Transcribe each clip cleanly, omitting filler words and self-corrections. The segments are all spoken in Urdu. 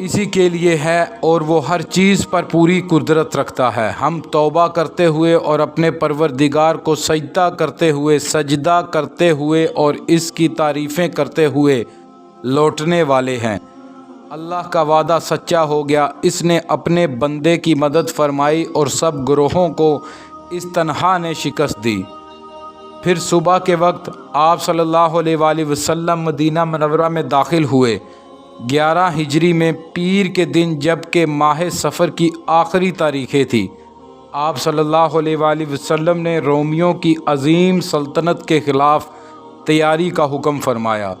اسی کے لیے ہے اور وہ ہر چیز پر پوری قدرت رکھتا ہے۔ ہم توبہ کرتے ہوئے اور اپنے پروردگار کو سجدہ کرتے ہوئے اور اس کی تعریفیں کرتے ہوئے لوٹنے والے ہیں۔ اللہ کا وعدہ سچا ہو گیا، اس نے اپنے بندے کی مدد فرمائی اور سب گروہوں کو اس تنہا نے شکست دی۔ پھر صبح کے وقت آپ صلی اللہ علیہ وآلہ وسلم مدینہ منورہ میں داخل ہوئے 11 ہجری میں پیر کے دن، جب کہ ماہ سفر کی آخری تاریخیں تھیں۔ آپ صلی اللہ علیہ وآلہ وسلم نے رومیوں کی عظیم سلطنت کے خلاف تیاری کا حکم فرمایا۔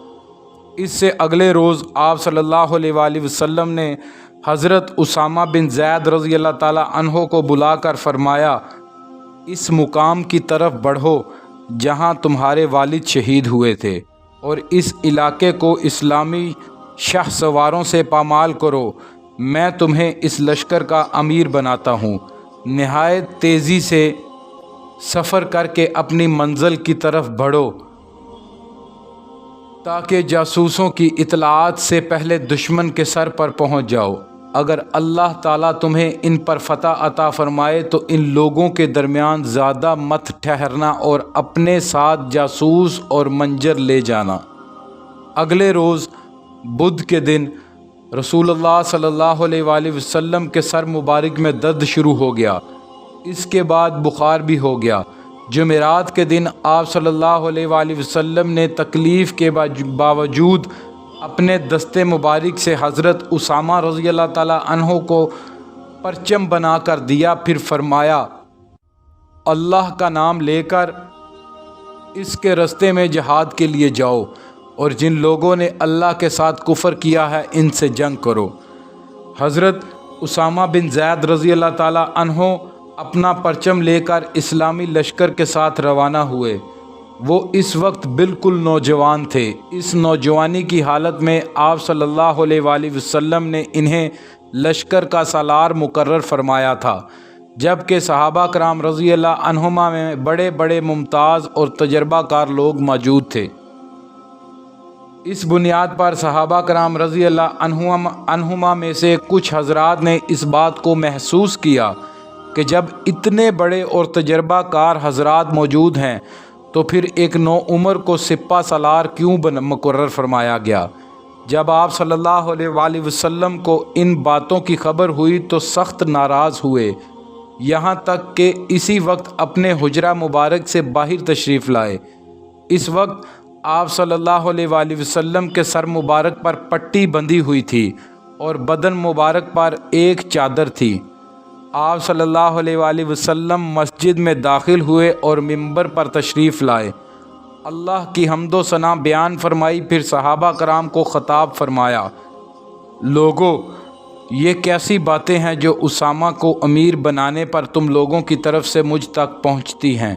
اس سے اگلے روز آپ صلی اللہ علیہ وآلہ وسلم نے حضرت اسامہ بن زید رضی اللہ تعالیٰ عنہ کو بلا کر فرمایا، اس مقام کی طرف بڑھو جہاں تمہارے والد شہید ہوئے تھے، اور اس علاقے کو اسلامی شاہ سواروں سے پامال کرو۔ میں تمہیں اس لشکر کا امیر بناتا ہوں۔ نہایت تیزی سے سفر کر کے اپنی منزل کی طرف بڑھو تاکہ جاسوسوں کی اطلاعات سے پہلے دشمن کے سر پر پہنچ جاؤ۔ اگر اللہ تعالیٰ تمہیں ان پر فتح عطا فرمائے تو ان لوگوں کے درمیان زیادہ مت ٹھہرنا اور اپنے ساتھ جاسوس اور منجر لے جانا۔ اگلے روز بدھ کے دن رسول اللہ صلی اللہ علیہ وآلہ وسلم کے سر مبارک میں درد شروع ہو گیا، اس کے بعد بخار بھی ہو گیا۔ جمعرات کے دن آپ صلی اللہ علیہ وآلہ وسلم نے تکلیف کے باوجود اپنے دستے مبارک سے حضرت اسامہ رضی اللہ تعالیٰ عنہ کو پرچم بنا کر دیا، پھر فرمایا، اللہ کا نام لے کر اس کے رستے میں جہاد کے لیے جاؤ، اور جن لوگوں نے اللہ کے ساتھ کفر کیا ہے ان سے جنگ کرو۔ حضرت اسامہ بن زید رضی اللہ تعالیٰ عنہ اپنا پرچم لے کر اسلامی لشکر کے ساتھ روانہ ہوئے۔ وہ اس وقت بالکل نوجوان تھے۔ اس نوجوانی کی حالت میں آپ صلی اللہ علیہ وآلہ وسلم نے انہیں لشکر کا سالار مقرر فرمایا تھا، جبکہ صحابہ کرام رضی اللہ عنہما میں بڑے بڑے ممتاز اور تجربہ کار لوگ موجود تھے۔ اس بنیاد پر صحابہ کرام رضی اللہ عنہما میں سے کچھ حضرات نے اس بات کو محسوس کیا کہ جب اتنے بڑے اور تجربہ کار حضرات موجود ہیں تو پھر ایک نو عمر کو سپہ سالار کیوں مقرر فرمایا گیا۔ جب آپ صلی اللہ علیہ وآلہ وسلم کو ان باتوں کی خبر ہوئی تو سخت ناراض ہوئے، یہاں تک کہ اسی وقت اپنے حجرہ مبارک سے باہر تشریف لائے۔ اس وقت آپ صلی اللہ علیہ وآلہ وسلم کے سر مبارک پر پٹی بندھی ہوئی تھی اور بدن مبارک پر ایک چادر تھی۔ آپ صلی اللہ علیہ وآلہ وسلم مسجد میں داخل ہوئے اور ممبر پر تشریف لائے، اللہ کی حمد و ثنا بیان فرمائی، پھر صحابہ کرام کو خطاب فرمایا، لوگو، یہ کیسی باتیں ہیں جو اسامہ کو امیر بنانے پر تم لوگوں کی طرف سے مجھ تک پہنچتی ہیں؟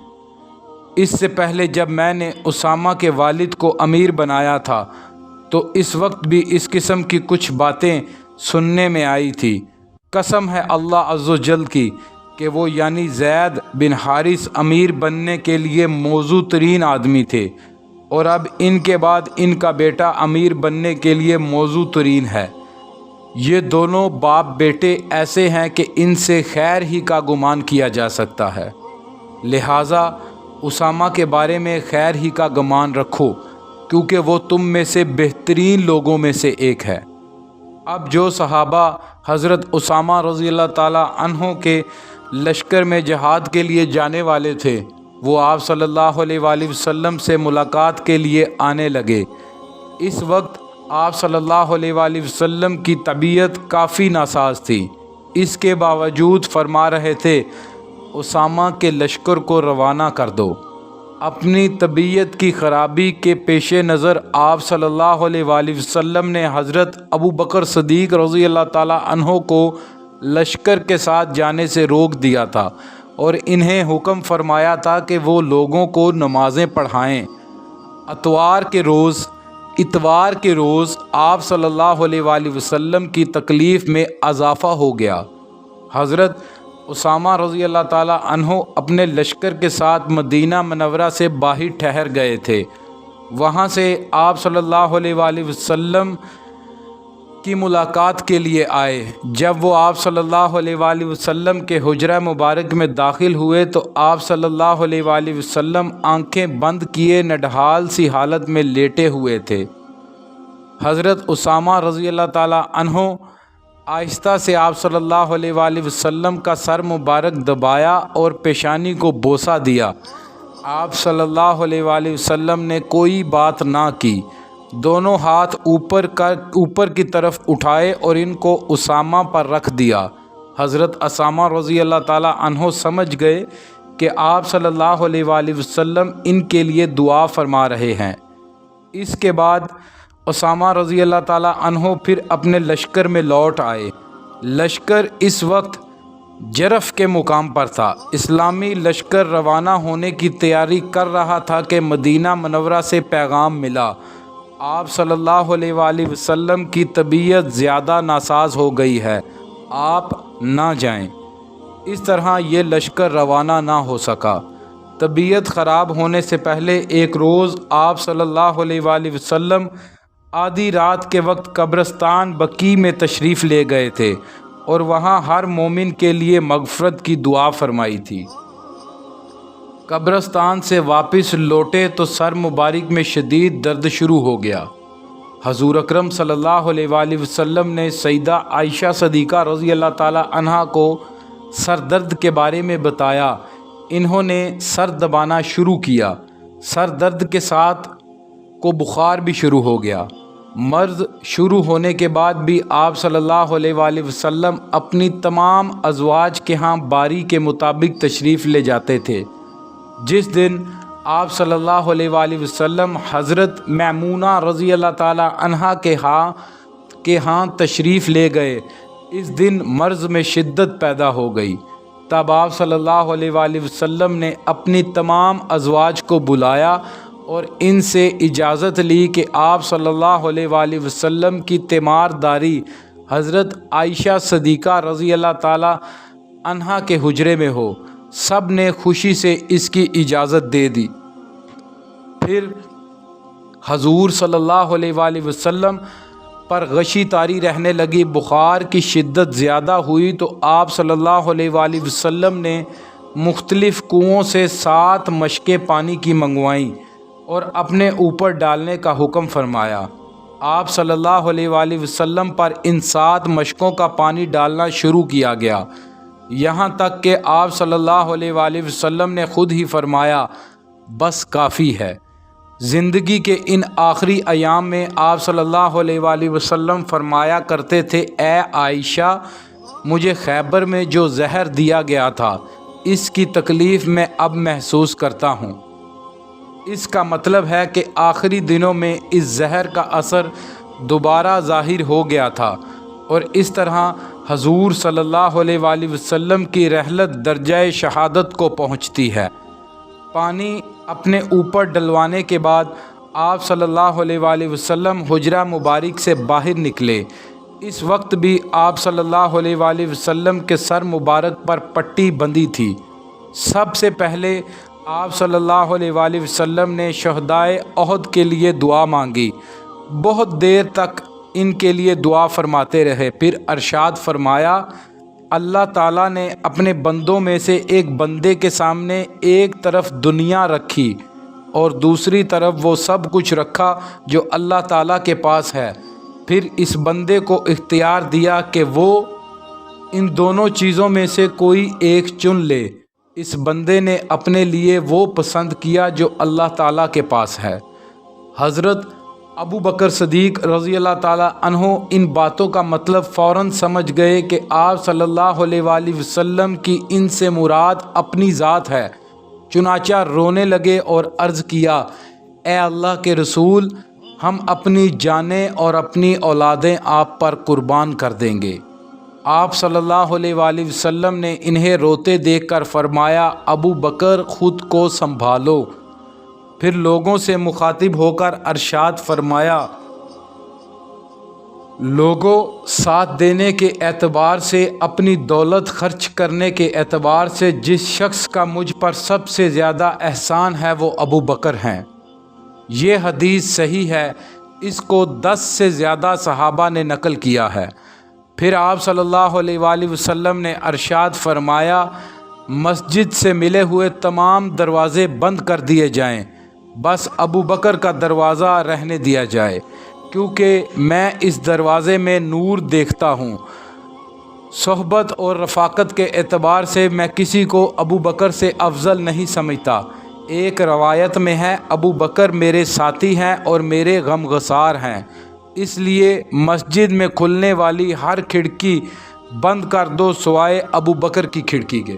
اس سے پہلے جب میں نے اسامہ کے والد کو امیر بنایا تھا تو اس وقت بھی اس قسم کی کچھ باتیں سننے میں آئی تھی۔ قسم ہے اللہ عز و جل کی کہ وہ یعنی زید بن حارث امیر بننے کے لیے موزوں ترین آدمی تھے، اور اب ان کے بعد ان کا بیٹا امیر بننے کے لیے موزوں ترین ہے۔ یہ دونوں باپ بیٹے ایسے ہیں کہ ان سے خیر ہی کا گمان کیا جا سکتا ہے، لہٰذا اسامہ کے بارے میں خیر ہی کا گمان رکھو، کیونکہ وہ تم میں سے بہترین لوگوں میں سے ایک ہے۔ اب جو صحابہ حضرت اسامہ رضی اللہ تعالیٰ عنہ کے لشکر میں جہاد کے لیے جانے والے تھے، وہ آپ صلی اللہ علیہ وآلہ وسلم سے ملاقات کے لیے آنے لگے۔ اس وقت آپ صلی اللہ علیہ وآلہ وسلم کی طبیعت کافی ناساز تھی، اس کے باوجود فرما رہے تھے، اسامہ کے لشکر کو روانہ کر دو۔ اپنی طبیعت کی خرابی کے پیش نظر آپ صلی اللہ علیہ وآلہ وسلم نے حضرت ابو بکر صدیق رضی اللہ تعالیٰ عنہ کو لشکر کے ساتھ جانے سے روک دیا تھا اور انہیں حکم فرمایا تھا کہ وہ لوگوں کو نمازیں پڑھائیں۔ اتوار کے روز آپ صلی اللہ علیہ وآلہ وسلم کی تکلیف میں اضافہ ہو گیا۔ حضرت اسامہ رضی اللہ تعالیٰ عنہ اپنے لشکر کے ساتھ مدینہ منورہ سے باہر ٹھہر گئے تھے۔ وہاں سے آپ صلی اللہ علیہ وآلہ وسلم کی ملاقات کے لیے آئے۔ جب وہ آپ صلی اللہ علیہ وآلہ وسلم کے حجرہ مبارک میں داخل ہوئے تو آپ صلی اللہ علیہ وآلہ وسلم آنکھیں بند کیے نڈھال سی حالت میں لیٹے ہوئے تھے۔ حضرت اسامہ رضی اللہ تعالیٰ عنہ آہستہ سے آپ صلی اللہ علیہ وآلہ وسلم کا سر مبارک دبایا اور پیشانی کو بوسہ دیا۔ آپ صلی اللہ علیہ وآلہ وسلم نے کوئی بات نہ کی، دونوں ہاتھ اوپر کی طرف اٹھائے اور ان کو اسامہ پر رکھ دیا۔ حضرت اسامہ رضی اللہ تعالیٰ عنہ سمجھ گئے کہ آپ صلی اللہ علیہ وآلہ وسلم ان کے لیے دعا فرما رہے ہیں۔ اس کے بعد اسامہ رضی اللہ تعالیٰ عنہ پھر اپنے لشکر میں لوٹ آئے۔ لشکر اس وقت جرف کے مقام پر تھا۔ اسلامی لشکر روانہ ہونے کی تیاری کر رہا تھا کہ مدینہ منورہ سے پیغام ملا، آپ صلی اللہ علیہ وآلہ وسلم کی طبیعت زیادہ ناساز ہو گئی ہے، آپ نہ جائیں۔ اس طرح یہ لشکر روانہ نہ ہو سکا۔ طبیعت خراب ہونے سے پہلے ایک روز آپ صلی اللہ علیہ وآلہ وسلم آدھی رات کے وقت قبرستان بقیع میں تشریف لے گئے تھے اور وہاں ہر مومن کے لیے مغفرت کی دعا فرمائی تھی۔ قبرستان سے واپس لوٹے تو سر مبارک میں شدید درد شروع ہو گیا۔ حضور اکرم صلی اللہ علیہ وآلہ وسلم نے سیدہ عائشہ صدیقہ رضی اللہ تعالیٰ عنہا کو سر درد کے بارے میں بتایا۔ انہوں نے سر دبانا شروع کیا۔ سر درد کے ساتھ کو بخار بھی شروع ہو گیا۔ مرض شروع ہونے کے بعد بھی آپ صلی اللہ علیہ وآلہ وسلم اپنی تمام ازواج کے ہاں باری کے مطابق تشریف لے جاتے تھے۔ جس دن آپ صلی اللہ علیہ وآلہ وسلم حضرت میمونہ رضی اللہ تعالیٰ عنہا کے ہاں تشریف لے گئے، اس دن مرض میں شدت پیدا ہو گئی۔ تب آپ صلی اللہ علیہ وآلہ وسلم نے اپنی تمام ازواج کو بلایا اور ان سے اجازت لی کہ آپ صلی اللہ علیہ وآلہ وسلم کی تیمارداری حضرت عائشہ صدیقہ رضی اللہ تعالیٰ عنہا کے حجرے میں ہو۔ سب نے خوشی سے اس کی اجازت دے دی۔ پھر حضور صلی اللہ علیہ وآلہ وسلم پر غشی طاری رہنے لگی، بخار کی شدت زیادہ ہوئی تو آپ صلی اللہ علیہ وآلہ وسلم نے مختلف کنوؤں سے 7 مشکیں پانی کی منگوائیں اور اپنے اوپر ڈالنے کا حکم فرمایا۔ آپ صلی اللہ علیہ وآلہ وسلم پر ان 7 مشکوں کا پانی ڈالنا شروع کیا گیا، یہاں تک کہ آپ صلی اللہ علیہ وآلہ وسلم نے خود ہی فرمایا، بس کافی ہے۔ زندگی کے ان آخری ایام میں آپ صلی اللہ علیہ وآلہ وسلم فرمایا کرتے تھے، اے عائشہ، مجھے خیبر میں جو زہر دیا گیا تھا اس کی تکلیف میں اب محسوس کرتا ہوں۔ اس کا مطلب ہے کہ آخری دنوں میں اس زہر کا اثر دوبارہ ظاہر ہو گیا تھا، اور اس طرح حضور صلی اللہ علیہ وآلہ وسلم کی رحلت درجہ شہادت کو پہنچتی ہے۔ پانی اپنے اوپر ڈلوانے کے بعد آپ صلی اللہ علیہ وآلہ وسلم حجرہ مبارک سے باہر نکلے۔ اس وقت بھی آپ صلی اللہ علیہ وآلہ وسلم کے سر مبارک پر پٹی بندھی تھی۔ سب سے پہلے آپ صلی اللہ علیہ وآلہ وسلم نے شہدائے احد کے لیے دعا مانگی، بہت دیر تک ان کے لیے دعا فرماتے رہے۔ پھر ارشاد فرمایا، اللہ تعالیٰ نے اپنے بندوں میں سے ایک بندے کے سامنے ایک طرف دنیا رکھی اور دوسری طرف وہ سب کچھ رکھا جو اللہ تعالیٰ کے پاس ہے، پھر اس بندے کو اختیار دیا کہ وہ ان دونوں چیزوں میں سے کوئی ایک چن لے۔ اس بندے نے اپنے لیے وہ پسند کیا جو اللہ تعالیٰ کے پاس ہے۔ حضرت ابو بکر صدیق رضی اللہ تعالیٰ عنہ ان باتوں کا مطلب فوراً سمجھ گئے کہ آپ صلی اللہ علیہ وآلہ وسلم کی ان سے مراد اپنی ذات ہے، چنانچہ رونے لگے اور عرض کیا، اے اللہ کے رسول، ہم اپنی جانیں اور اپنی اولادیں آپ پر قربان کر دیں گے۔ آپ صلی اللہ علیہ وآلہ وسلم نے انہیں روتے دیکھ کر فرمایا، ابو بکر خود کو سنبھالو۔ پھر لوگوں سے مخاطب ہو کر ارشاد فرمایا، لوگوں، ساتھ دینے کے اعتبار سے، اپنی دولت خرچ کرنے کے اعتبار سے جس شخص کا مجھ پر سب سے زیادہ احسان ہے وہ ابو بکر ہیں۔ یہ حدیث صحیح ہے، اس کو 10 سے زیادہ صحابہ نے نقل کیا ہے۔ پھر آپ صلی اللہ علیہ وآلہ وسلم نے ارشاد فرمایا، مسجد سے ملے ہوئے تمام دروازے بند کر دیے جائیں، بس ابو بکر کا دروازہ رہنے دیا جائے، کیونکہ میں اس دروازے میں نور دیکھتا ہوں۔ صحبت اور رفاقت کے اعتبار سے میں کسی کو ابو بکر سے افضل نہیں سمجھتا۔ ایک روایت میں ہے، ابو بکر میرے ساتھی ہیں اور میرے غم گسار ہیں، اس لیے مسجد میں کھلنے والی ہر کھڑکی بند کر دو سوائے ابو بکر کی کھڑکی کے۔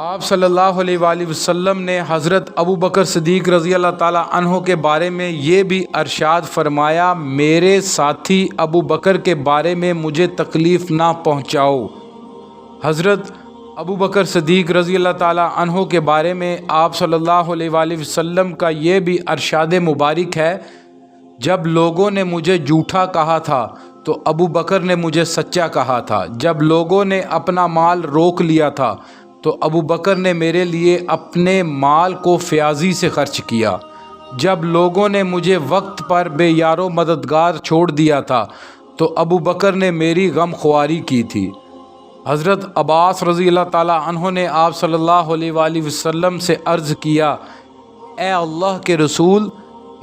آپ صلی اللہ علیہ وآلہ وسلم نے حضرت ابو بکر صدیق رضی اللہ تعالیٰ عنہ کے بارے میں یہ بھی ارشاد فرمایا، میرے ساتھی ابو بکر کے بارے میں مجھے تکلیف نہ پہنچاؤ۔ حضرت ابو بکر صدیق رضی اللہ تعالیٰ عنہ کے بارے میں آپ صلی اللہ علیہ وآلہ وسلم کا یہ بھی ارشاد مبارک ہے، جب لوگوں نے مجھے جھوٹا کہا تھا تو ابو بکر نے مجھے سچا کہا تھا، جب لوگوں نے اپنا مال روک لیا تھا تو ابو بکر نے میرے لیے اپنے مال کو فیاضی سے خرچ کیا، جب لوگوں نے مجھے وقت پر بے یار و مددگار چھوڑ دیا تھا تو ابو بکر نے میری غم خواری کی تھی۔ حضرت عباس رضی اللہ تعالیٰ عنہ نے آپ صلی اللہ علیہ وآلہ وسلم سے عرض کیا، اے اللہ کے رسول،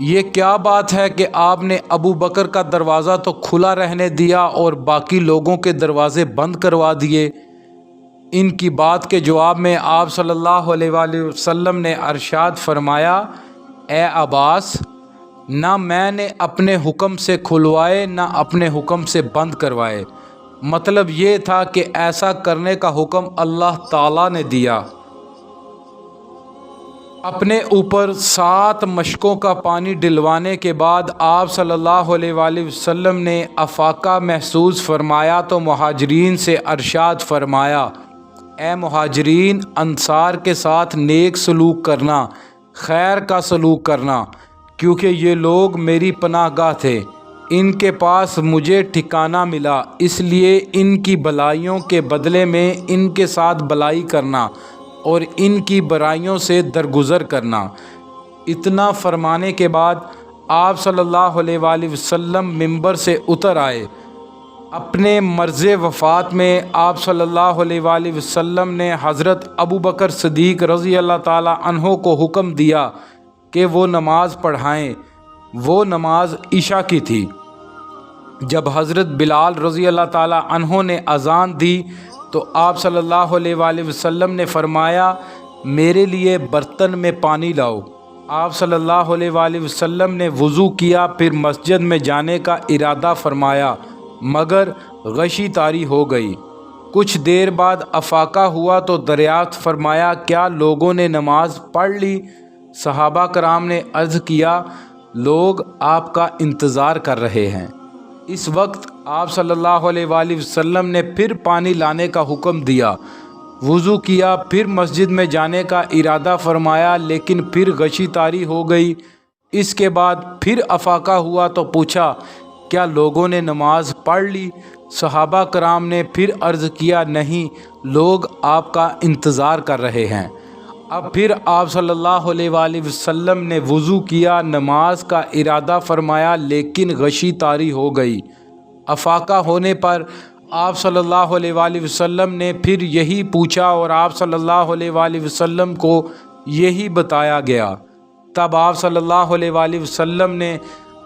یہ کیا بات ہے کہ آپ نے ابو بکر کا دروازہ تو کھلا رہنے دیا اور باقی لوگوں کے دروازے بند کروا دیے؟ ان کی بات کے جواب میں آپ صلی اللہ علیہ وآلہ وسلم نے ارشاد فرمایا، اے عباس، نہ میں نے اپنے حکم سے کھلوائے نہ اپنے حکم سے بند کروائے۔ مطلب یہ تھا کہ ایسا کرنے کا حکم اللہ تعالیٰ نے دیا۔ اپنے اوپر 7 مشکوں کا پانی ڈلوانے کے بعد آپ صلی اللہ علیہ وآلہ وسلم نے افاقہ محسوس فرمایا تو مہاجرین سے ارشاد فرمایا، اے مہاجرین، انصار کے ساتھ نیک سلوک کرنا، خیر کا سلوک کرنا، کیونکہ یہ لوگ میری پناہ گاہ تھے، ان کے پاس مجھے ٹھکانہ ملا، اس لیے ان کی بلائیوں کے بدلے میں ان کے ساتھ بلائی کرنا اور ان کی برائیوں سے درگزر کرنا۔ اتنا فرمانے کے بعد آپ صلی اللہ علیہ وآلہ وسلم منبر سے اتر آئے۔ اپنے مرض وفات میں آپ صلی اللہ علیہ وآلہ وسلم نے حضرت ابو بکر صدیق رضی اللہ تعالیٰ عنہ کو حکم دیا کہ وہ نماز پڑھائیں۔ وہ نماز عشاء کی تھی۔ جب حضرت بلال رضی اللہ تعالیٰ عنہ نے اذان دی تو آپ صلی اللہ علیہ وآلہ وسلم نے فرمایا، میرے لیے برتن میں پانی لاؤ۔ آپ صلی اللہ علیہ وآلہ وسلم نے وضو کیا، پھر مسجد میں جانے کا ارادہ فرمایا، مگر غشی طاری ہو گئی۔ کچھ دیر بعد افاقہ ہوا تو دریافت فرمایا، کیا لوگوں نے نماز پڑھ لی؟ صحابہ کرام نے عرض کیا، لوگ آپ کا انتظار کر رہے ہیں۔ اس وقت آپ صلی اللہ علیہ وآلہ وسلم نے پھر پانی لانے کا حکم دیا، وضو کیا، پھر مسجد میں جانے کا ارادہ فرمایا، لیکن پھر غشی طاری ہو گئی۔ اس کے بعد پھر افاقہ ہوا تو پوچھا، کیا لوگوں نے نماز پڑھ لی؟ صحابہ کرام نے پھر عرض کیا، نہیں، لوگ آپ کا انتظار کر رہے ہیں۔ اب پھر آپ صلی اللہ علیہ وآلہ وسلم نے وضو کیا، نماز کا ارادہ فرمایا، لیکن غشی طاری ہو گئی۔ افاقہ ہونے پر آپ صلی اللہ علیہ وآلہ وسلم نے پھر یہی پوچھا اور آپ صلی اللہ علیہ وآلہ وسلم کو یہی بتایا گیا۔ تب آپ صلی اللہ علیہ وآلہ وسلم نے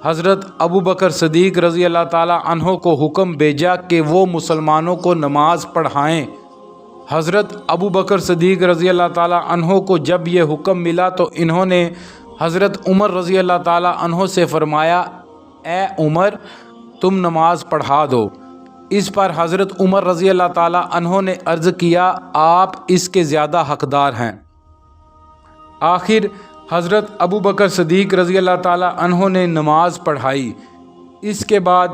حضرت ابو بکر صدیق رضی اللہ تعالیٰ عنہ کو حکم بھیجا کہ وہ مسلمانوں کو نماز پڑھائیں۔ حضرت ابو بکر صدیق رضی اللہ تعالیٰ عنہ کو جب یہ حکم ملا تو انہوں نے حضرت عمر رضی اللہ تعالیٰ عنہ سے فرمایا، اے عمر، تم نماز پڑھا دو۔ اس پر حضرت عمر رضی اللہ تعالیٰ عنہ نے عرض کیا، آپ اس کے زیادہ حقدار ہیں۔ آخر حضرت ابو بکر صدیق رضی اللہ تعالیٰ عنہ نے نماز پڑھائی۔ اس کے بعد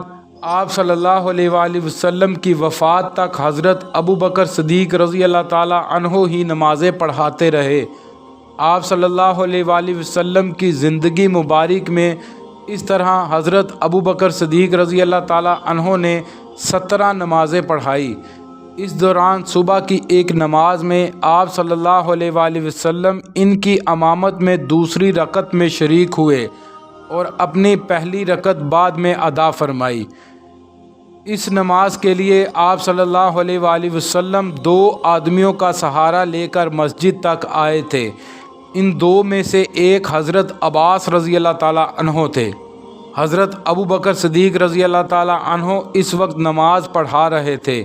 آپ صلی اللہ علیہ وآلہ وسلم کی وفات تک حضرت ابو بکر صدیق رضی اللہ تعالیٰ عنہ ہی نمازیں پڑھاتے رہے۔ آپ صلی اللہ علیہ وآلہ وسلم کی زندگی مبارک میں اس طرح حضرت ابو بکر صدیق رضی اللہ تعالیٰ عنہ نے 17 نمازیں پڑھائی۔ اس دوران صبح کی ایک نماز میں آپ صلی اللہ علیہ وآلہ وسلم ان کی امامت میں دوسری رکعت میں شریک ہوئے اور اپنی پہلی رکعت بعد میں ادا فرمائی۔ اس نماز کے لیے آپ صلی اللہ علیہ وآلہ وسلم 2 آدمیوں کا سہارا لے کر مسجد تک آئے تھے۔ ان 2 میں سے ایک حضرت عباس رضی اللہ تعالیٰ عنہ تھے۔ حضرت ابو بکر صدیق رضی اللہ تعالیٰ عنہ اس وقت نماز پڑھا رہے تھے۔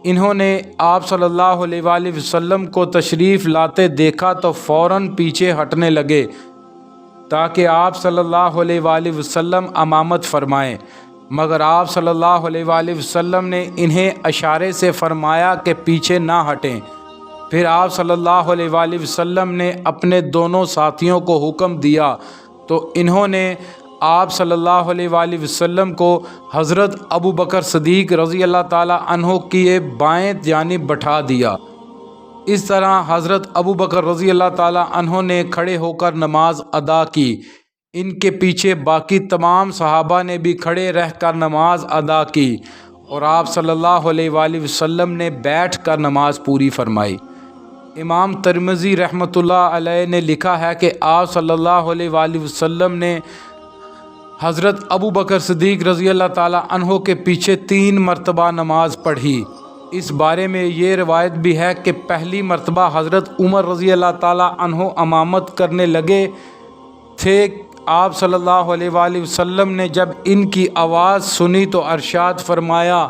انہوں نے آپ صلی اللہ علیہ وآلہ وسلم کو تشریف لاتے دیکھا تو فوراً پیچھے ہٹنے لگے تاکہ آپ صلی اللہ علیہ وآلہ وسلم امامت فرمائیں، مگر آپ صلی اللہ علیہ وآلہ وسلم نے انہیں اشارے سے فرمایا کہ پیچھے نہ ہٹیں۔ پھر آپ صلی اللہ علیہ وآلہ وسلم نے اپنے دونوں ساتھیوں کو حکم دیا تو انہوں نے آپ صلی اللہ علیہ وآلہ وسلم کو حضرت ابو بکر صدیق رضی اللہ تعالیٰ عنہ کی بائیں جانب بٹھا دیا۔ اس طرح حضرت ابو بکر رضی اللہ تعالیٰ عنہ نے کھڑے ہو کر نماز ادا کی۔ ان کے پیچھے باقی تمام صحابہ نے بھی کھڑے رہ کر نماز ادا کی اور آپ صلی اللہ علیہ وآلہ وسلم نے بیٹھ کر نماز پوری فرمائی۔ امام ترمذی رحمۃ اللہ علیہ نے لکھا ہے کہ آپ صلی اللہ علیہ وآلہ وسلم نے حضرت ابو بکر صدیق رضی اللہ تعالیٰ عنہ کے پیچھے 3 مرتبہ نماز پڑھی۔ اس بارے میں یہ روایت بھی ہے کہ پہلی مرتبہ حضرت عمر رضی اللہ تعالیٰ عنہ امامت کرنے لگے تھے۔ آپ صلی اللہ علیہ وآلہ وسلم نے جب ان کی آواز سنی تو ارشاد فرمایا،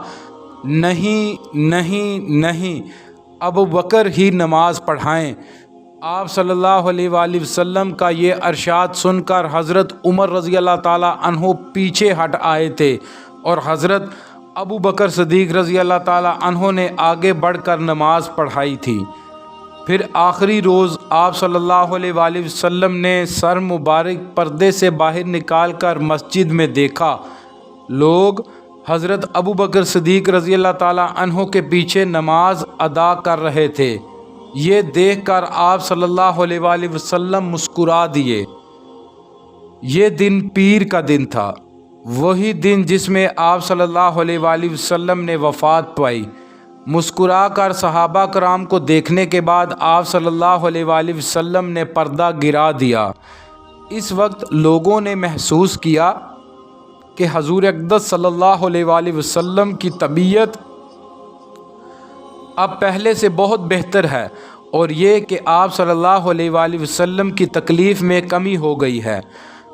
نہیں نہیں نہیں، ابو بکر ہی نماز پڑھائیں۔ آپ صلی اللہ علیہ وآلہ وسلم کا یہ ارشاد سن کر حضرت عمر رضی اللہ تعالیٰ عنہ پیچھے ہٹ آئے تھے اور حضرت ابو بکر صدیق رضی اللہ تعالیٰ عنہ نے آگے بڑھ کر نماز پڑھائی تھی۔ پھر آخری روز آپ صلی اللہ علیہ وآلہ وسلم نے سر مبارک پردے سے باہر نکال کر مسجد میں دیکھا، لوگ حضرت ابو بکر صدیق رضی اللہ تعالیٰ عنہ کے پیچھے نماز ادا کر رہے تھے۔ یہ دیکھ کر آپ صلی اللہ علیہ وآلہ وسلم مسکرا دیے۔ یہ دن پیر کا دن تھا، وہی دن جس میں آپ صلی اللہ علیہ وآلہ وسلم نے وفات پائی۔ مسکرا کر صحابہ کرام کو دیکھنے کے بعد آپ صلی اللہ علیہ وآلہ وسلم نے پردہ گرا دیا۔ اس وقت لوگوں نے محسوس کیا کہ حضور اقدس صلی اللہ علیہ وآلہ وسلم کی طبیعت اب پہلے سے بہت بہتر ہے اور یہ کہ آپ صلی اللہ علیہ وآلہ وسلم کی تکلیف میں کمی ہو گئی ہے۔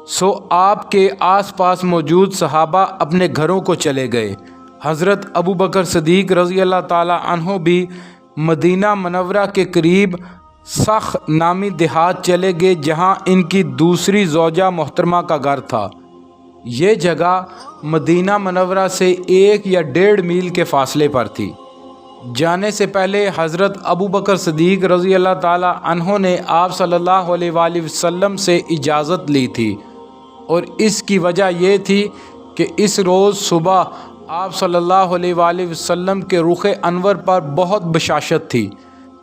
سو آپ کے آس پاس موجود صحابہ اپنے گھروں کو چلے گئے۔ حضرت ابو بکر صدیق رضی اللہ تعالیٰ عنہ بھی مدینہ منورہ کے قریب سخ نامی دیہات چلے گئے جہاں ان کی دوسری زوجہ محترمہ کا گھر تھا۔ یہ جگہ مدینہ منورہ سے 1 یا 1.5 میل کے فاصلے پر تھی۔ جانے سے پہلے حضرت ابو بکر صدیق رضی اللہ تعالیٰ عنہ نے آپ صلی اللہ علیہ وآلہ وسلم سے اجازت لی تھی اور اس کی وجہ یہ تھی کہ اس روز صبح آپ صلی اللہ علیہ وآلہ وسلم کے رخ انور پر بہت بشاشت تھی،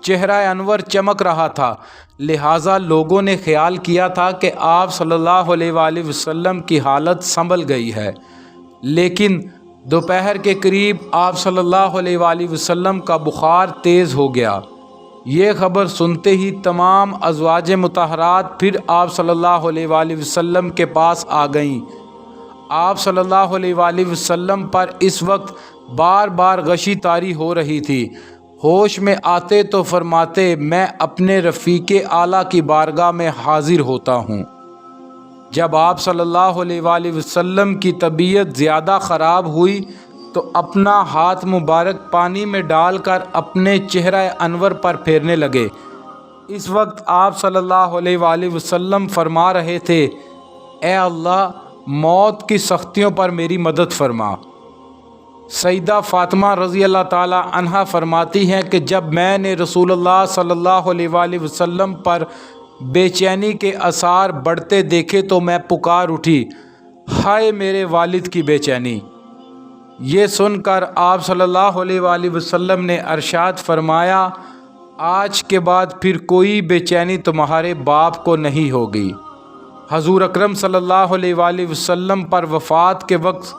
چہرہ انور چمک رہا تھا، لہٰذا لوگوں نے خیال کیا تھا کہ آپ صلی اللہ علیہ وآلہ وسلم کی حالت سنبھل گئی ہے۔ لیکن دوپہر کے قریب آپ صلی اللہ علیہ وآلہ وسلم کا بخار تیز ہو گیا۔ یہ خبر سنتے ہی تمام ازواج مطہرات پھر آپ صلی اللہ علیہ وآلہ وسلم کے پاس آ گئیں۔ آپ صلی اللہ علیہ وآلہ وسلم پر اس وقت بار بار غشی طاری ہو رہی تھی۔ ہوش میں آتے تو فرماتے، میں اپنے رفیق اعلیٰ کی بارگاہ میں حاضر ہوتا ہوں۔ جب آپ صلی اللہ علیہ وآلہ وسلم کی طبیعت زیادہ خراب ہوئی تو اپنا ہاتھ مبارک پانی میں ڈال کر اپنے چہرہ انور پر پھیرنے لگے۔ اس وقت آپ صلی اللہ علیہ وآلہ وسلم فرما رہے تھے، اے اللہ، موت کی سختیوں پر میری مدد فرما۔ سیدہ فاطمہ رضی اللہ تعالی عنہا فرماتی ہیں کہ جب میں نے رسول اللہ صلی اللہ علیہ وآلہ وسلم پر بے چینی کے آثار بڑھتے دیکھے تو میں پکار اٹھی، ہائے میرے والد کی بے چینی۔ یہ سن کر آپ صلی اللہ علیہ وآلہ وسلم نے ارشاد فرمایا، آج کے بعد پھر کوئی بے چینی تمہارے باپ کو نہیں ہوگی۔ حضور اکرم صلی اللہ علیہ وآلہ وسلم پر وفات کے وقت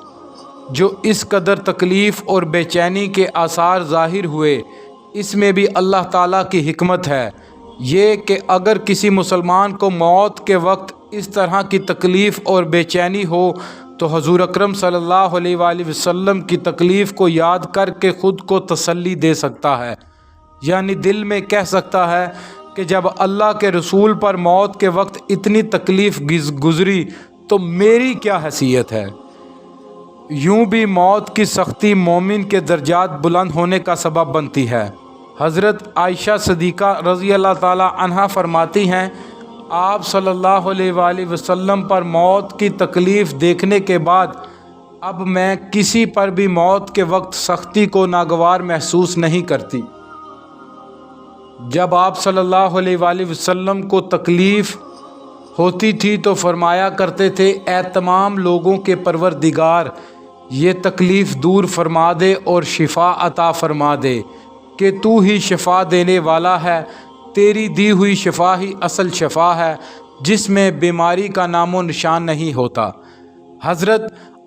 جو اس قدر تکلیف اور بے چینی کے آثار ظاہر ہوئے، اس میں بھی اللہ تعالیٰ کی حکمت ہے، یہ کہ اگر کسی مسلمان کو موت کے وقت اس طرح کی تکلیف اور بے چینی ہو تو حضور اکرم صلی اللہ علیہ وآلہ وسلم کی تکلیف کو یاد کر کے خود کو تسلی دے سکتا ہے، یعنی دل میں کہہ سکتا ہے کہ جب اللہ کے رسول پر موت کے وقت اتنی تکلیف گزری تو میری کیا حیثیت ہے۔ یوں بھی موت کی سختی مومن کے درجات بلند ہونے کا سبب بنتی ہے۔ حضرت عائشہ صدیقہ رضی اللہ تعالی عنہا فرماتی ہیں، آپ صلی اللہ علیہ وآلہ وسلم پر موت کی تکلیف دیکھنے کے بعد اب میں کسی پر بھی موت کے وقت سختی کو ناگوار محسوس نہیں کرتی۔ جب آپ صلی اللہ علیہ وآلہ وسلم کو تکلیف ہوتی تھی تو فرمایا کرتے تھے، اے تمام لوگوں کے پروردگار، یہ تکلیف دور فرما دے اور شفا عطا فرما دے کہ تو ہی شفا دینے والا ہے، تیری دی ہوئی شفا ہی اصل شفا ہے جس میں بیماری کا نام و نشان نہیں ہوتا۔ حضرت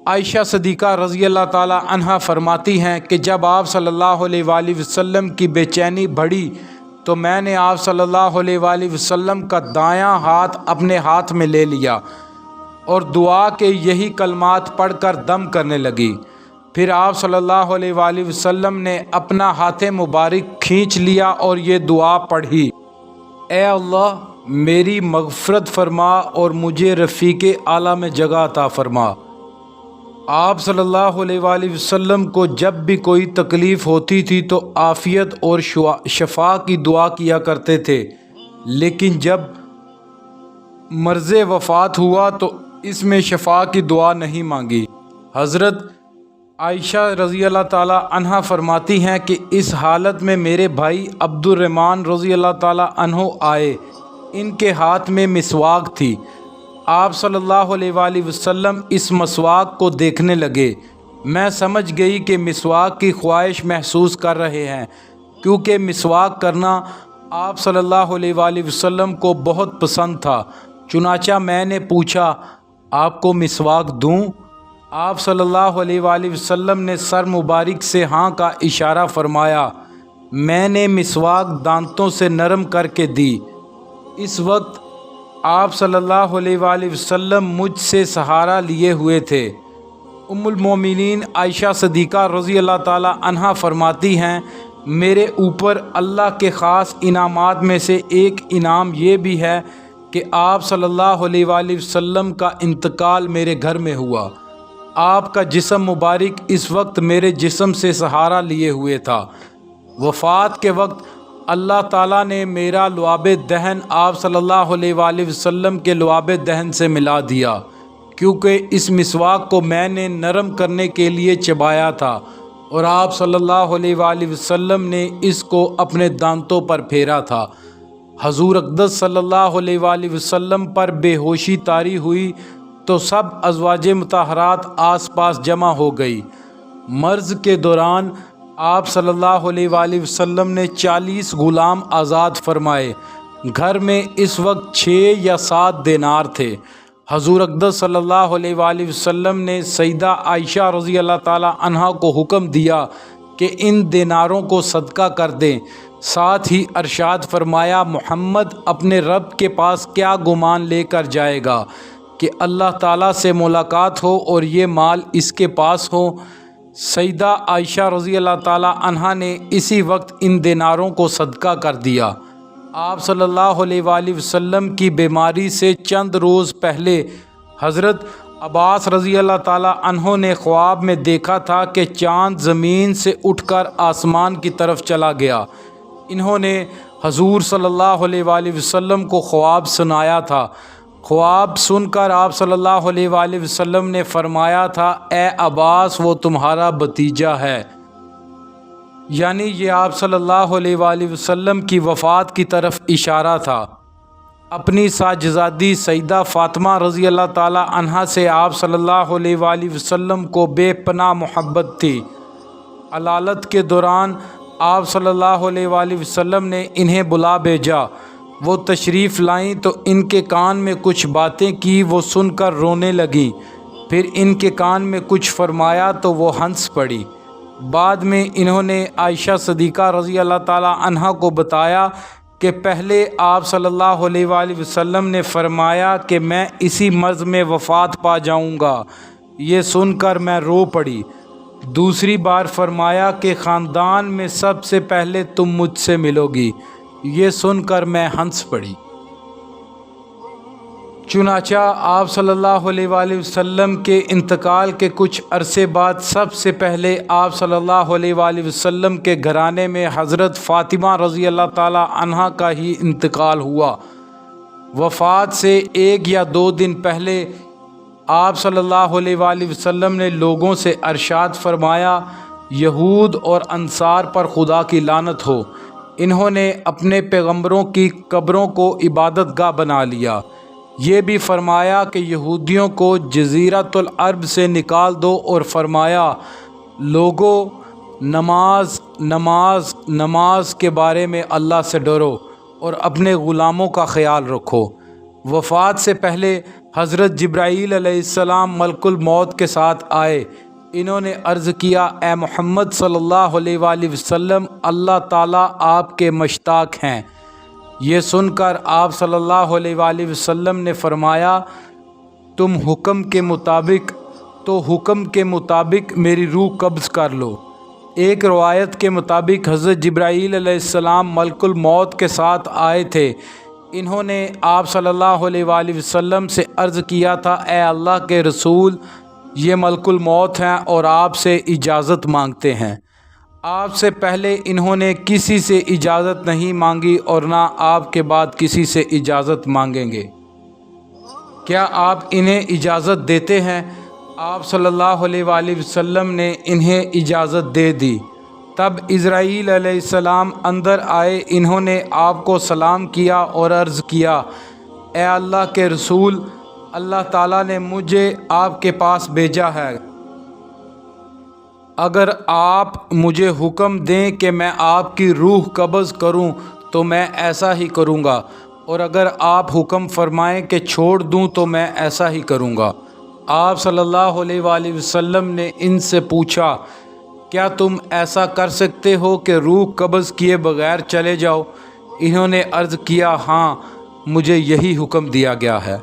عائشہ صدیقہ رضی اللہ تعالی عنہا فرماتی ہیں کہ جب آپ صلی اللہ علیہ وآلہ وسلم کی بے چینی بڑھی تو میں نے آپ صلی اللہ علیہ وآلہ وسلم کا دایاں ہاتھ اپنے ہاتھ میں لے لیا اور دعا کے یہی کلمات پڑھ کر دم کرنے لگی۔ پھر آپ صلی اللہ علیہ وآلہ وسلم نے اپنا ہاتھ مبارک کھینچ لیا اور یہ دعا پڑھی، اے اللہ میری مغفرت فرما اور مجھے رفیق اعلیٰ میں جگہ عطا فرما۔ آپ صلی اللہ علیہ وآلہ وسلم کو جب بھی کوئی تکلیف ہوتی تھی تو عافیت اور شفا کی دعا کیا کرتے تھے، لیکن جب مرض وفات ہوا تو اس میں شفا کی دعا نہیں مانگی۔ حضرت عائشہ رضی اللہ تعالی عنہا فرماتی ہیں کہ اس حالت میں میرے بھائی عبد الرحمن رضی اللہ تعالی عنہ آئے، ان کے ہاتھ میں مسواک تھی۔ آپ صلی اللہ علیہ وآلہ وسلم اس مسواک کو دیکھنے لگے۔ میں سمجھ گئی کہ مسواک کی خواہش محسوس کر رہے ہیں، کیونکہ مسواک کرنا آپ صلی اللہ علیہ وآلہ وسلم کو بہت پسند تھا۔ چنانچہ میں نے پوچھا، آپ کو مسواک دوں؟ آپ صلی اللہ علیہ وآلہ وسلم نے سر مبارک سے ہاں کا اشارہ فرمایا۔ میں نے مسواک دانتوں سے نرم کر کے دی۔ اس وقت آپ صلی اللہ علیہ وآلہ وسلم مجھ سے سہارا لیے ہوئے تھے۔ ام المومنین عائشہ صدیقہ رضی اللہ تعالی عنہا فرماتی ہیں، میرے اوپر اللہ کے خاص انعامات میں سے ایک انعام یہ بھی ہے کہ آپ صلی اللہ علیہ وآلہ وسلم کا انتقال میرے گھر میں ہوا۔ آپ کا جسم مبارک اس وقت میرے جسم سے سہارا لیے ہوئے تھا۔ وفات کے وقت اللہ تعالیٰ نے میرا لعاب دہن آپ صلی اللہ علیہ وآلہ وسلم کے لعاب دہن سے ملا دیا، کیونکہ اس مسواک کو میں نے نرم کرنے کے لیے چبایا تھا اور آپ صلی اللہ علیہ وآلہ وسلم نے اس کو اپنے دانتوں پر پھیرا تھا۔ حضور اقدس صلی اللہ علیہ وآلہ وسلم پر بے ہوشی طاری ہوئی تو سب ازواج مطہرات آس پاس جمع ہو گئی۔ مرض کے دوران آپ صلی اللہ علیہ وآلہ وسلم نے 40 غلام آزاد فرمائے۔ گھر میں اس وقت 6 یا 7 دینار تھے۔ حضور اقدس صلی اللہ علیہ وآلہ وسلم نے سیدہ عائشہ رضی اللہ تعالی عنہا کو حکم دیا کہ ان دیناروں کو صدقہ کر دیں۔ ساتھ ہی ارشاد فرمایا، محمد اپنے رب کے پاس کیا گمان لے کر جائے گا کہ اللہ تعالیٰ سے ملاقات ہو اور یہ مال اس کے پاس ہو۔ سیدہ عائشہ رضی اللہ تعالی عنہا نے اسی وقت ان دیناروں کو صدقہ کر دیا۔ آپ صلی اللہ علیہ وآلہ وسلم کی بیماری سے چند روز پہلے حضرت عباس رضی اللہ تعالی عنہ نے خواب میں دیکھا تھا کہ چاند زمین سے اٹھ کر آسمان کی طرف چلا گیا۔ انہوں نے حضور صلی اللہ علیہ وآلہ وسلم کو خواب سنایا تھا۔ خواب سن کر آپ صلی اللہ علیہ وآلہ وسلم نے فرمایا تھا، اے عباس وہ تمہارا بھتیجا ہے، یعنی یہ آپ صلی اللہ علیہ وآلہ وسلم کی وفات کی طرف اشارہ تھا۔ اپنی ساجزادی سیدہ فاطمہ رضی اللہ تعالی عنہا سے آپ صلی اللہ علیہ وآلہ وسلم کو بے پناہ محبت تھی۔ علالت کے دوران آپ صلی اللہ علیہ وآلہ وسلم نے انہیں بلا بھیجا۔ وہ تشریف لائیں تو ان کے کان میں کچھ باتیں کی، وہ سن کر رونے لگیں۔ پھر ان کے کان میں کچھ فرمایا تو وہ ہنس پڑی۔ بعد میں انہوں نے عائشہ صدیقہ رضی اللہ تعالی عنہا کو بتایا کہ پہلے آپ صلی اللہ علیہ وآلہ وسلم نے فرمایا کہ میں اسی مرض میں وفات پا جاؤں گا، یہ سن کر میں رو پڑی۔ دوسری بار فرمایا کہ خاندان میں سب سے پہلے تم مجھ سے ملو گی، یہ سن کر میں ہنس پڑی۔ چنانچہ آپ صلی اللہ علیہ وآلہ وسلم کے انتقال کے کچھ عرصے بعد سب سے پہلے آپ صلی اللہ علیہ وآلہ وسلم کے گھرانے میں حضرت فاطمہ رضی اللہ تعالی عنہا کا ہی انتقال ہوا۔ وفات سے 1 یا 2 دن پہلے آپ صلی اللہ علیہ وآلہ وسلم نے لوگوں سے ارشاد فرمایا، یہود اور انصار پر خدا کی لعنت ہو، انہوں نے اپنے پیغمبروں کی قبروں کو عبادت گاہ بنا لیا۔ یہ بھی فرمایا کہ یہودیوں کو جزیرۃ العرب سے نکال دو، اور فرمایا، لوگو نماز نماز نماز کے بارے میں اللہ سے ڈرو اور اپنے غلاموں کا خیال رکھو۔ وفات سے پہلے حضرت جبرائیل علیہ السلام ملک الموت کے ساتھ آئے۔ انہوں نے عرض کیا، اے محمد صلی اللہ علیہ وآلہ وسلم، اللہ تعالیٰ آپ کے مشتاق ہیں۔ یہ سن کر آپ صلی اللہ علیہ وآلہ وسلم نے فرمایا، تم حکم کے مطابق میری روح قبض کر لو۔ ایک روایت کے مطابق حضرت جبرائیل علیہ السلام ملک الموت کے ساتھ آئے تھے۔ انہوں نے آپ صلی اللہ علیہ وآلہ وسلم سے عرض کیا تھا، اے اللہ کے رسول، یہ ملک الموت ہیں اور آپ سے اجازت مانگتے ہیں۔ آپ سے پہلے انہوں نے کسی سے اجازت نہیں مانگی اور نہ آپ کے بعد کسی سے اجازت مانگیں گے۔ کیا آپ انہیں اجازت دیتے ہیں؟ آپ صلی اللہ علیہ وآلہ وسلم نے انہیں اجازت دے دی۔ تب اسرائیل علیہ السلام اندر آئے۔ انہوں نے آپ کو سلام کیا اور عرض کیا، اے اللہ کے رسول، اللہ تعالیٰ نے مجھے آپ کے پاس بھیجا ہے۔ اگر آپ مجھے حکم دیں کہ میں آپ کی روح قبض کروں تو میں ایسا ہی کروں گا، اور اگر آپ حکم فرمائیں کہ چھوڑ دوں تو میں ایسا ہی کروں گا۔ آپ صلی اللہ علیہ وآلہ وسلم نے ان سے پوچھا، کیا تم ایسا کر سکتے ہو کہ روح قبض کیے بغیر چلے جاؤ؟ انہوں نے عرض کیا، ہاں، مجھے یہی حکم دیا گیا ہے۔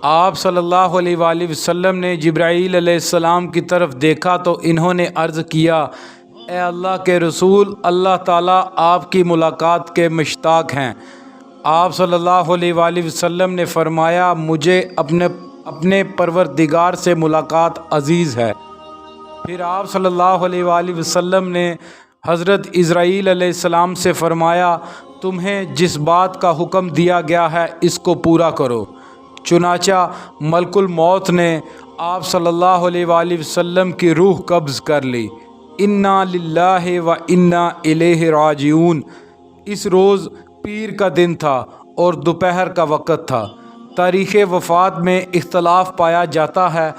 آپ صلی اللہ علیہ وآلہ وسلم نے جبرائیل علیہ السلام کی طرف دیکھا تو انہوں نے عرض کیا، اے اللہ کے رسول، اللہ تعالیٰ آپ کی ملاقات کے مشتاق ہیں۔ آپ صلی اللہ علیہ وآلہ وسلم نے فرمایا، مجھے اپنے پروردگار سے ملاقات عزیز ہے۔ پھر آپ صلی اللہ علیہ وآلہ وسلم نے حضرت اسرائیل علیہ السلام سے فرمایا، تمہیں جس بات کا حکم دیا گیا ہے اس کو پورا کرو۔ چنانچہ ملک الموت نے آپ صلی اللہ علیہ وآلہ وسلم کی روح قبض کر لی۔ انا للہ و انا الیہ راجعون۔ اس روز پیر کا دن تھا اور دوپہر کا وقت تھا۔ تاریخ وفات میں اختلاف پایا جاتا ہے۔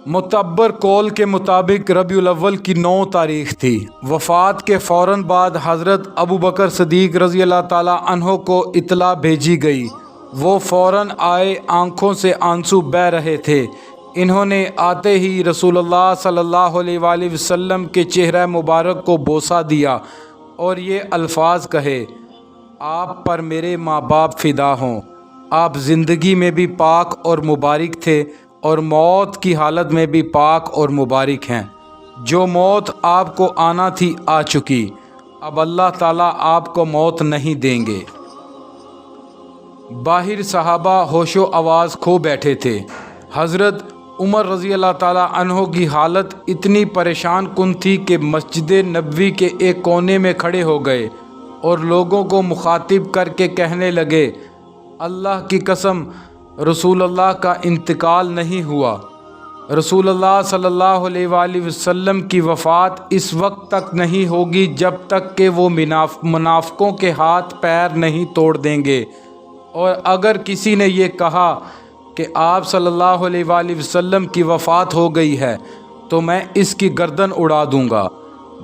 معتبر قول کے مطابق ربیع الاول کی 9 تاریخ تھی۔ وفات کے فوراً بعد حضرت ابوبکر صدیق رضی اللہ تعالیٰ عنہ کو اطلاع بھیجی گئی۔ وہ فوراً آئے، آنکھوں سے آنسو بہہ رہے تھے۔ انہوں نے آتے ہی رسول اللہ صلی اللہ علیہ وآلہ وسلم کے چہرہ مبارک کو بوسہ دیا اور یہ الفاظ کہے، آپ پر میرے ماں باپ فدا ہوں۔ آپ زندگی میں بھی پاک اور مبارک تھے اور موت کی حالت میں بھی پاک اور مبارک ہیں۔ جو موت آپ کو آنا تھی آ چکی، اب اللہ تعالیٰ آپ کو موت نہیں دیں گے۔ باہر صحابہ ہوش و آواز کھو بیٹھے تھے۔ حضرت عمر رضی اللہ تعالیٰ عنہ کی حالت اتنی پریشان کن تھی کہ مسجد نبوی کے ایک کونے میں کھڑے ہو گئے اور لوگوں کو مخاطب کر کے کہنے لگے، اللہ کی قسم، رسول اللہ کا انتقال نہیں ہوا۔ رسول اللہ صلی اللہ علیہ وآلہ وسلم کی وفات اس وقت تک نہیں ہوگی جب تک کہ وہ منافقوں کے ہاتھ پیر نہیں توڑ دیں گے، اور اگر کسی نے یہ کہا کہ آپ صلی اللہ علیہ وآلہ وسلم کی وفات ہو گئی ہے تو میں اس کی گردن اڑا دوں گا۔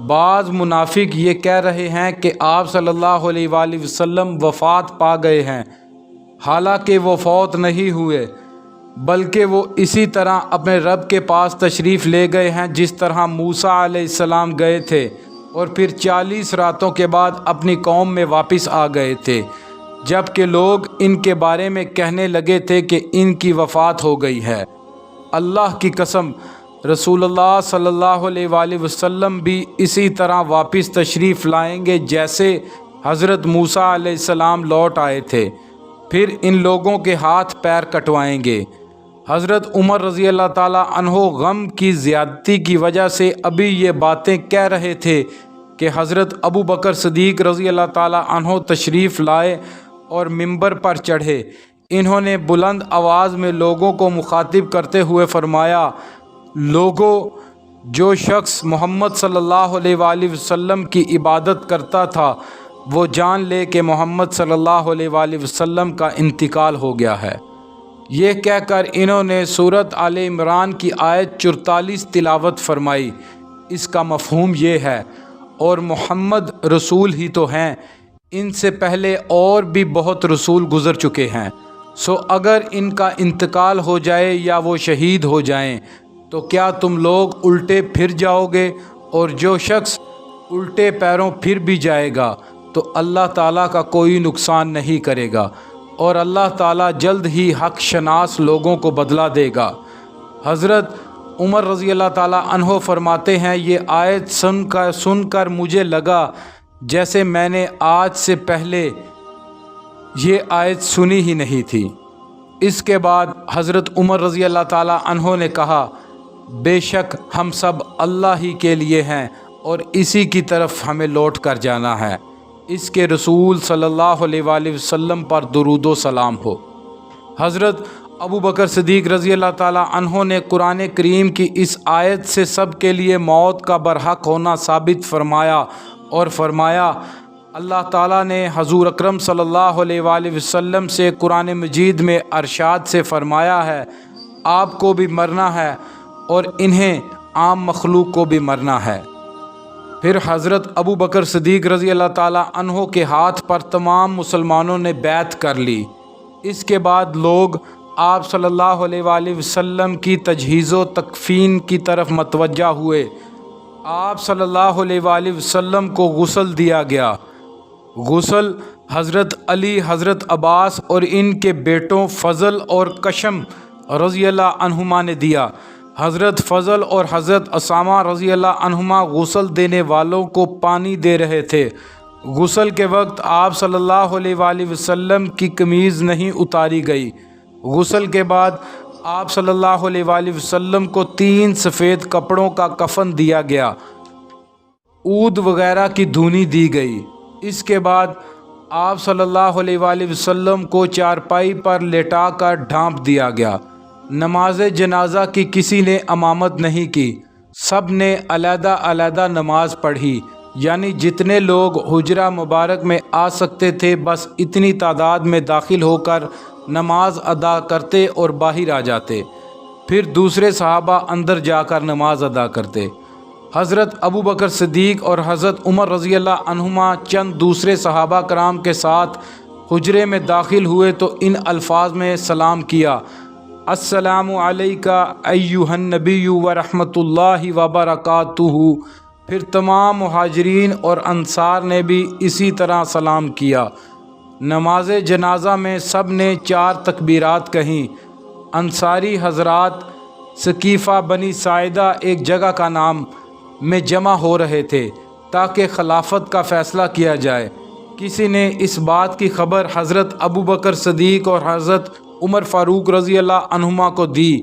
بعض منافق یہ کہہ رہے ہیں کہ آپ صلی اللہ علیہ وآلہ وسلم وفات پا گئے ہیں، حالانکہ وہ فوت نہیں ہوئے، بلکہ وہ اسی طرح اپنے رب کے پاس تشریف لے گئے ہیں جس طرح موسیٰ علیہ السلام گئے تھے اور پھر 40 راتوں کے بعد اپنی قوم میں واپس آ گئے تھے، جب کہ لوگ ان کے بارے میں کہنے لگے تھے کہ ان کی وفات ہو گئی ہے۔ اللہ کی قسم، رسول اللہ صلی اللہ علیہ وآلہ وسلم بھی اسی طرح واپس تشریف لائیں گے جیسے حضرت موسیٰ علیہ السلام لوٹ آئے تھے، پھر ان لوگوں کے ہاتھ پیر کٹوائیں گے۔ حضرت عمر رضی اللہ تعالیٰ عنہ غم کی زیادتی کی وجہ سے ابھی یہ باتیں کہہ رہے تھے کہ حضرت ابو بکر صدیق رضی اللہ تعالیٰ عنہ تشریف لائے اور منبر پر چڑھے۔ انہوں نے بلند آواز میں لوگوں کو مخاطب کرتے ہوئے فرمایا، لوگو، جو شخص محمد صلی اللہ علیہ وآلہ وسلم کی عبادت کرتا تھا وہ جان لے کہ محمد صلی اللہ علیہ وآلہ وسلم کا انتقال ہو گیا ہے۔ یہ کہہ کر انہوں نے سورۃ آل عمران کی آیت 44 تلاوت فرمائی۔ اس کا مفہوم یہ ہے، اور محمد رسول ہی تو ہیں، ان سے پہلے اور بھی بہت رسول گزر چکے ہیں، سو اگر ان کا انتقال ہو جائے یا وہ شہید ہو جائیں تو کیا تم لوگ الٹے پھر جاؤ گے؟ اور جو شخص الٹے پیروں پھر بھی جائے گا تو اللہ تعالیٰ کا کوئی نقصان نہیں کرے گا، اور اللہ تعالیٰ جلد ہی حق شناس لوگوں کو بدلہ دے گا۔ حضرت عمر رضی اللہ تعالیٰ عنہ فرماتے ہیں، یہ آیت سن کر مجھے لگا جیسے میں نے آج سے پہلے یہ آیت سنی ہی نہیں تھی۔ اس کے بعد حضرت عمر رضی اللہ تعالیٰ عنہ نے کہا، بے شک ہم سب اللہ ہی کے لیے ہیں اور اسی کی طرف ہمیں لوٹ کر جانا ہے۔ اس کے رسول صلی اللہ علیہ وآلہ وسلم پر درود و سلام ہو۔ حضرت ابو بکر صدیق رضی اللہ تعالیٰ عنہ نے قرآن کریم کی اس آیت سے سب کے لیے موت کا برحق ہونا ثابت فرمایا اور فرمایا، اللہ تعالیٰ نے حضور اکرم صلی اللہ علیہ وآلہ وسلم سے قرآن مجید میں ارشاد سے فرمایا ہے، آپ کو بھی مرنا ہے اور انہیں عام مخلوق کو بھی مرنا ہے۔ پھر حضرت ابو بکر صدیق رضی اللہ تعالیٰ عنہ کے ہاتھ پر تمام مسلمانوں نے بیعت کر لی۔ اس کے بعد لوگ آپ صلی اللہ علیہ وآلہ وسلم کی تجہیز و تکفین کی طرف متوجہ ہوئے۔ آپ صلی اللہ علیہ وآلہ وسلم کو غسل دیا گیا۔ غسل حضرت علی، حضرت عباس اور ان کے بیٹوں فضل اور کشم رضی اللہ عنہما نے دیا۔ حضرت فضل اور حضرت اسامہ رضی اللہ عنہما غسل دینے والوں کو پانی دے رہے تھے۔ غسل کے وقت آپ صلی اللہ علیہ وآلہ وسلم کی قمیض نہیں اتاری گئی۔ غسل کے بعد آپ صلی اللہ علیہ وآلہ وسلم کو 3 سفید کپڑوں کا کفن دیا گیا، عود وغیرہ کی دھونی دی گئی۔ اس کے بعد آپ صلی اللہ علیہ وآلہ وسلم کو چارپائی پر لٹا کر ڈھانپ دیا گیا۔ نماز جنازہ کی کسی نے امامت نہیں کی، سب نے علیحدہ علیحدہ نماز پڑھی، یعنی جتنے لوگ حجرہ مبارک میں آ سکتے تھے بس اتنی تعداد میں داخل ہو کر نماز ادا کرتے اور باہر آ جاتے، پھر دوسرے صحابہ اندر جا کر نماز ادا کرتے۔ حضرت ابو بکر صدیق اور حضرت عمر رضی اللہ عنہما چند دوسرے صحابہ کرام کے ساتھ حجرے میں داخل ہوئے تو ان الفاظ میں سلام کیا، السلام علیکہ ایہا النبی ورحمۃ اللہ وبرکاتہ۔ پھر تمام مہاجرین اور انصار نے بھی اسی طرح سلام کیا۔ نماز جنازہ میں سب نے 4 تکبیرات کہیں۔ انصاری حضرات ثقیفہ بنی ساعدہ ایک جگہ کا نام میں جمع ہو رہے تھے تاکہ خلافت کا فیصلہ کیا جائے۔ کسی نے اس بات کی خبر حضرت ابو بکر صدیق اور حضرت عمر فاروق رضی اللہ عنہما کو دی۔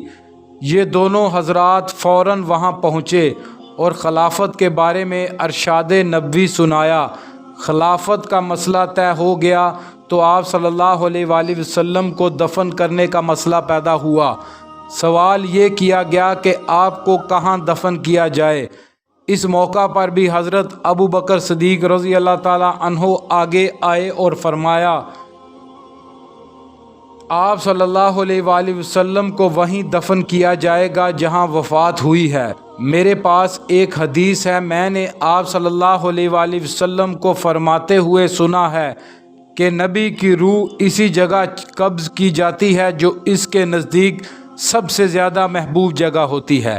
یہ دونوں حضرات فوراً وہاں پہنچے اور خلافت کے بارے میں ارشاد نبوی سنایا۔ خلافت کا مسئلہ طے ہو گیا تو آپ صلی اللہ علیہ وآلہ وسلم کو دفن کرنے کا مسئلہ پیدا ہوا۔ سوال یہ کیا گیا کہ آپ کو کہاں دفن کیا جائے۔ اس موقع پر بھی حضرت ابو بکر صدیق رضی اللہ تعالی عنہ آگے آئے اور فرمایا، آپ صلی اللہ علیہ وآلہ وسلم کو وہیں دفن کیا جائے گا جہاں وفات ہوئی ہے۔ میرے پاس ایک حدیث ہے، میں نے آپ صلی اللہ علیہ وآلہ وسلم کو فرماتے ہوئے سنا ہے کہ نبی کی روح اسی جگہ قبض کی جاتی ہے جو اس کے نزدیک سب سے زیادہ محبوب جگہ ہوتی ہے۔